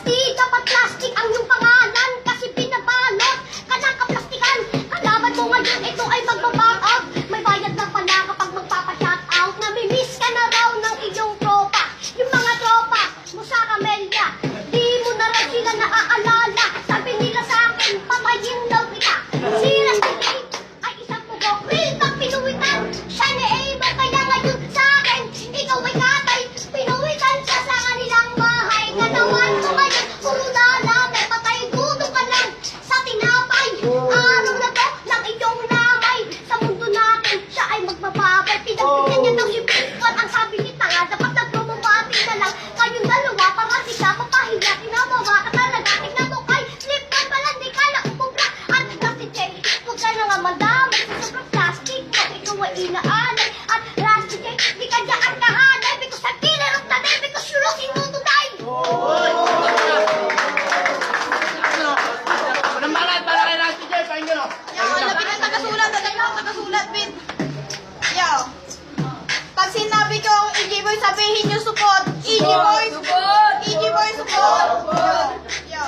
Di dapat plastic ang iyong pangalan kasi pinabalot ka ng kaplastikan. Kalaban mo ngayon, ito ay magbaback out. May bayad na pala kapag magpapa-shoutout. Namimiss ka na raw ng iyong tropa. Yung mga tropa mo sa Camellia, di mo na raw sila naaalala. Sabi nila sa akin, patayin daw kita. Si Rusty ay isang pugok. Real talk, pinuwitan. Siya ni Ava, kaya ngayon sa akin, ikaw ay katay. Pinuwitan siya sa kanilang bahay. Katawan mo ngayon, puro lalaki. Patay, dudo ka lang sa tinapay. Araw na to ng iyong lamay. Sa mundo natin, siya ay magbababay. Pinagbigyan niya ng sipikon. Ang sabi ni Tanga, dapat nagbumabati na lang. Kayong dalawa, para siya mapahiya. Tinabawa ka talaga. Tingnan mo kay Slipknot pala, di ka na umubra. At Rusty J, huwag ka na nga madamay sa sobrang plastic mo. Ikaw ay inaalay. At Rusty J, di ka dyan kahanay. Because I'm killer of the day. Because you're losing mo to die. Manambalan para kay Rusty J, pakinggan o. Yo, lapit ang tagasulat, tagasulat, Bin. Yo. Pag sinabi ko ang EJ Boy, sabihin nyo support. EJ Boy, support. EJ Boy, support. Yo.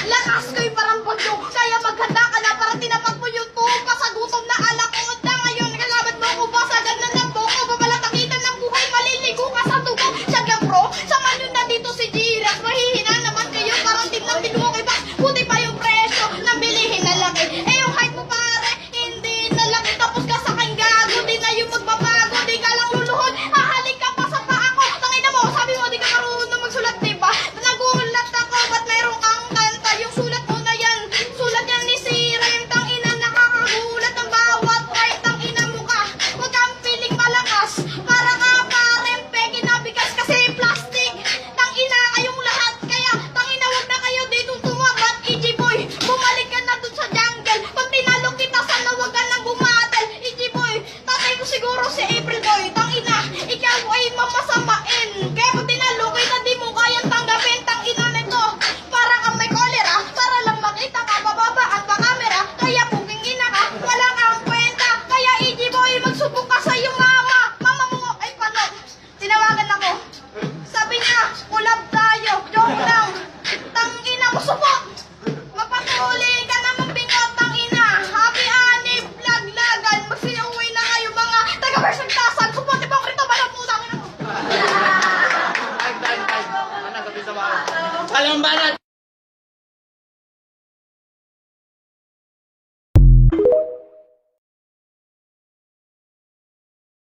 Lakas ko'y parang bagyo, kaya maghanda ka na para tinapag mo yung tupa sa gutom na alak ko. Na ngayon, nagalabat mo ko ba sa ganda ng boko, babalatakitan ng buhay, maliligo ka sa dugo. Sadyang bro, sama nyo na dito si Jirax, mahihina naman kayo, parang team ng binuo kay Bax. Buti pa yung presyo ng bilihin na laki. Eh yung height mo pare, hindi na laki, tapos ka sa akin gago, di na yung magbabago, di ka lang luluhod, hahalik ka pa sa paa ko. Tangina mo, sabi mo di ka marunong magsulat, diba? Nagulat ako, ba't mayroong kang kanta? Yung sulat mo na yan, sulat yan ni Siren. Tangina, nakakagulat ang bawat word. Tangina mo ka, huwag kang piling malakas, para ka parang peke na bigas kasi plastic. Tangina kayong lahat, kaya tangina wag na kayo dito tumabat. EJ Boy, bumalik ka na dun sa jungle. Pag tinalo kita, sana wag ka nang bumatal. EJ Boy, tatay ko siguro si April Boy. Tangina, ikaw ay mamasamain. Kaya pag tinalo kita, di mo kayang tanggapin. Tangina nito, para kang may kolera, para lang makita ka, bababaan pa camera. Kaya puging ina ka, wala kang kwenta. Kaya EJ Boy, magsubok ka sa iyong mama. Mama mo, ay paano? Tinawagan ako. Sabi niya, kulab tayo. Joke lang. Tangina mo, subok. Mapatuloy